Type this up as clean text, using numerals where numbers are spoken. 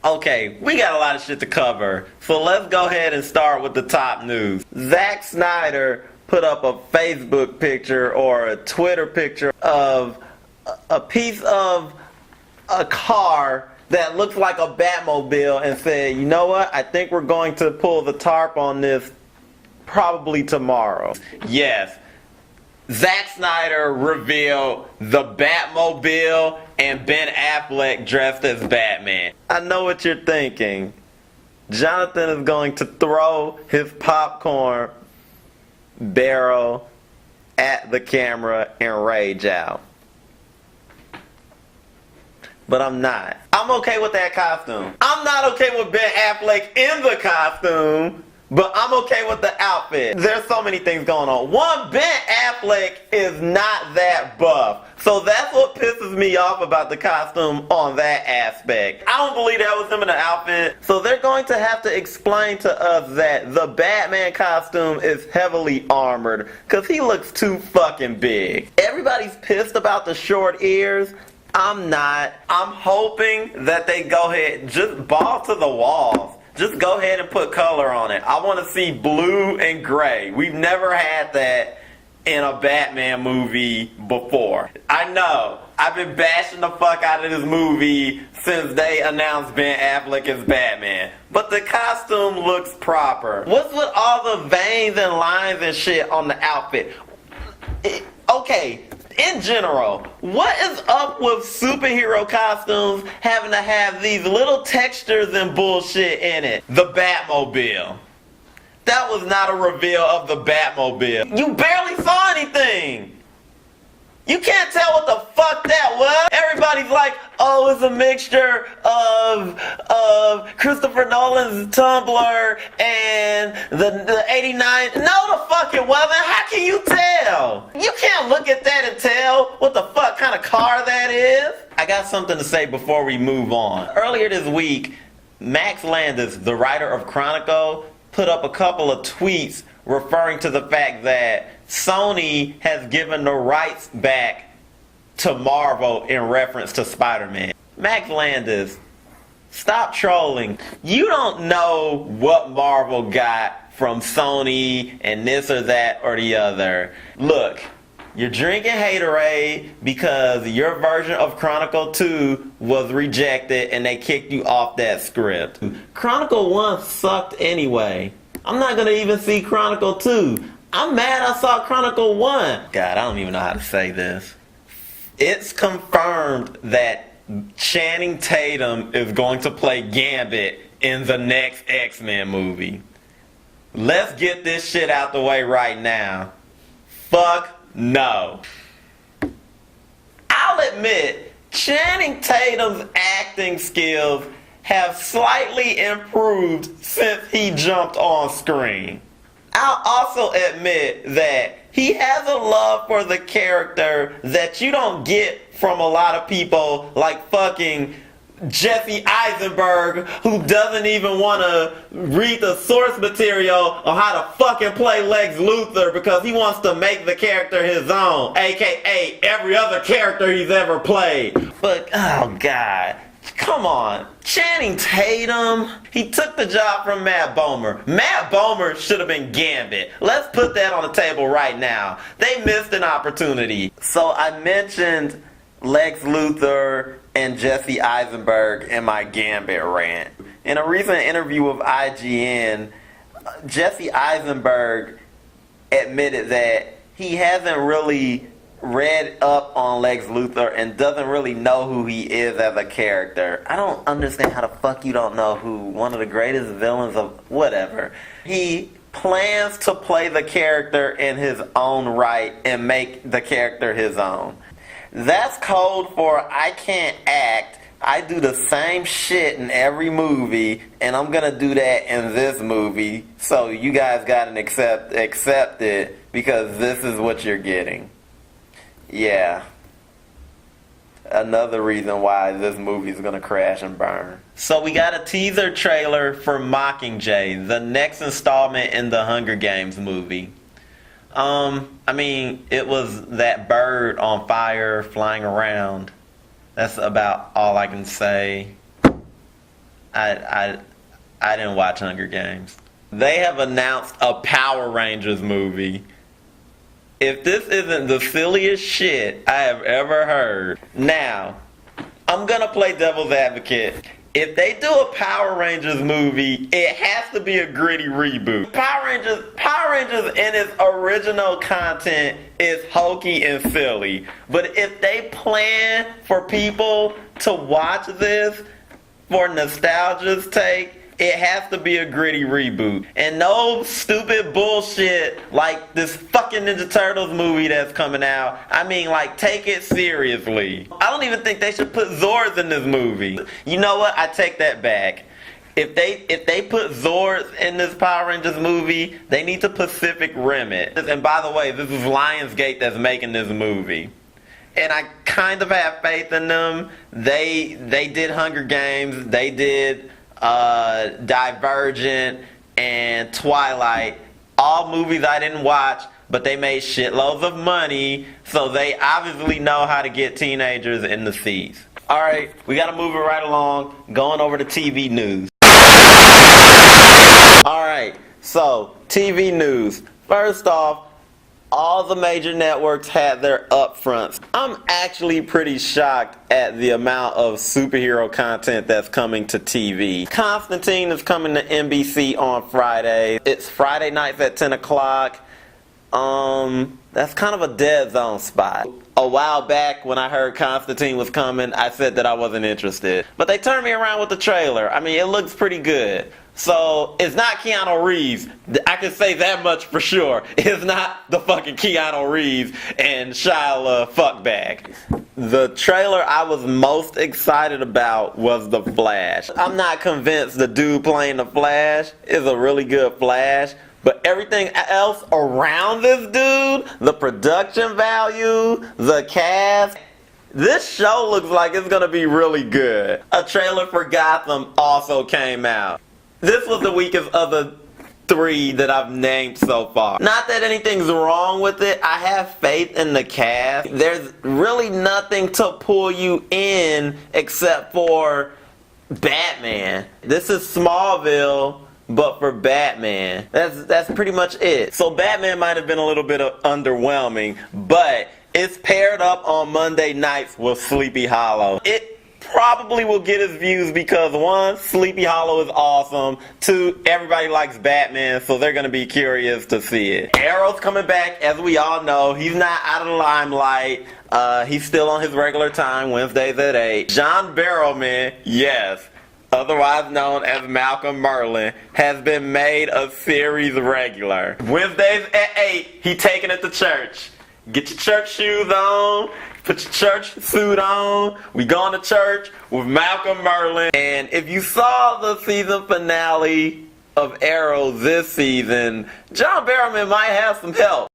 Okay, we got a lot of shit to cover, so let's go ahead and start with the top news. Zack Snyder put up a Facebook picture or a Twitter picture of a piece of a car that looks like a Batmobile and said, you know what, I think we're going to pull the tarp on this probably tomorrow. Yes, Zack Snyder revealed the Batmobile and Ben Affleck dressed as Batman. I know what you're thinking. Jonathan is going to throw his popcorn barrel at the camera and rage out. But I'm not. I'm okay with that costume. I'm not okay with Ben Affleck in the costume, but I'm okay with the outfit. There's so many things going on. One, Ben Affleck is not that buff. So that's what pisses me off about the costume on that aspect. I don't believe that was him in the outfit. So they're going to have to explain to us that the Batman costume is heavily armored because he looks too fucking big. Everybody's pissed about the short ears. I'm not. I'm hoping that they go ahead, just ball to the walls. Just go ahead and put color on it. I want to see blue and gray. We've never had that in a Batman movie before. I know. I've been bashing the fuck out of this movie since they announced Ben Affleck as Batman. But the costume looks proper. What's with all the veins and lines and shit on the outfit? Okay. In general, what is up with superhero costumes having to have these little textures and bullshit in it? The Batmobile. That was not a reveal of the Batmobile. You barely saw anything. You can't tell what the fuck that was. Everybody's like, oh, it's a mixture of Christopher Nolan's Tumblr and the 89. No, the fuck it wasn't. How can you tell? You can't look at that and tell what the fuck kind of car that is. I got something to say before we move on. Earlier this week, Max Landis, the writer of Chronicle, put up a couple of tweets referring to the fact that Sony has given the rights back to Marvel in reference to Spider-Man. Max Landis, stop trolling. You don't know what Marvel got from Sony and this or that or the other. Look, you're drinking haterade because your version of Chronicle 2 was rejected and they kicked you off that script. Chronicle 1 sucked anyway. I'm not going to even see Chronicle 2. I'm mad I saw Chronicle 1. God, I don't even know how to say this. It's confirmed that Channing Tatum is going to play Gambit in the next X-Men movie. Let's get this shit out the way right now. Fuck no. I'll admit, Channing Tatum's acting skills have slightly improved since he jumped on screen. I'll also admit that he has a love for the character that you don't get from a lot of people like fucking Jesse Eisenberg, who doesn't even want to read the source material on how to fucking play Lex Luthor because he wants to make the character his own, aka every other character he's ever played. But, oh god. Come on, Channing Tatum, he took the job from Matt Bomer. Matt Bomer should have been Gambit. Let's put that on the table right now. They missed an opportunity. So I mentioned Lex Luthor and Jesse Eisenberg in my Gambit rant. In a recent interview with IGN, Jesse Eisenberg admitted that he hasn't really read up on Lex Luthor and doesn't really know who he is as a character. I don't understand how the fuck you don't know who one of the greatest villains of whatever. He plans to play the character in his own right and make the character his own. That's code for I can't act. I do the same shit in every movie, and I'm gonna do that in this movie. So you guys gotta accept it because this is what you're getting. Yeah. Another reason why this movie is going to crash and burn. So we got a teaser trailer for Mockingjay, the next installment in the Hunger Games movie. I mean, it was that bird on fire flying around. That's about all I can say. I didn't watch Hunger Games. They have announced a Power Rangers movie. If this isn't the silliest shit I have ever heard. Now, I'm gonna play devil's advocate. If they do a Power Rangers movie, it has to be a gritty reboot. Power Rangers in its original content is hokey and silly. But if they plan for people to watch this for nostalgia's sake, it has to be a gritty reboot. And no stupid bullshit like this fucking Ninja Turtles movie that's coming out. I mean, like, take it seriously. I don't even think they should put Zords in this movie. You know what? I take that back. If they put Zords in this Power Rangers movie, they need to Pacific Rim it. And by the way, this is Lionsgate that's making this movie. And I kind of have faith in them. They did Hunger Games. They did Divergent and Twilight, all movies I didn't watch, but they made shitloads of money, so they obviously know how to get teenagers in the seats. Alright, we gotta move it right along, going over to TV news. Alright, so TV news. First off, all the major networks had their upfronts. I'm actually pretty shocked at the amount of superhero content that's coming to TV. Constantine is coming to NBC on Friday. It's Friday nights at 10 o'clock. That's kind of a dead zone spot. A while back when I heard Constantine was coming, I said that I wasn't interested. But they turned me around with the trailer. I mean, it looks pretty good. So, it's not Keanu Reeves. I can say that much for sure. It's not the fucking Keanu Reeves and Shia fuckbag. The trailer I was most excited about was The Flash. I'm not convinced the dude playing The Flash is a really good Flash. But everything else around this dude, the production value, the cast, this show looks like it's gonna be really good. A trailer for Gotham also came out. This was the weakest of the three that I've named so far. Not that anything's wrong with it. I have faith in the cast. There's really nothing to pull you in except for Batman. This is Smallville, but for Batman. That's pretty much it. So Batman might have been a little bit underwhelming, but it's paired up on Monday nights with Sleepy Hollow. It probably will get his views because 1, Sleepy Hollow is awesome. 2, everybody likes Batman, so they're going to be curious to see it. Arrow's coming back, as we all know. He's not out of the limelight. He's still on his regular time, Wednesdays at 8. John Barrowman, yes, otherwise known as Malcolm Merlin, has been made a series regular. Wednesdays at 8, he taking it to church. Get your church shoes on, put your church suit on. We going to church with Malcolm Merlin. And if you saw the season finale of Arrow this season, John Barrowman might have some help.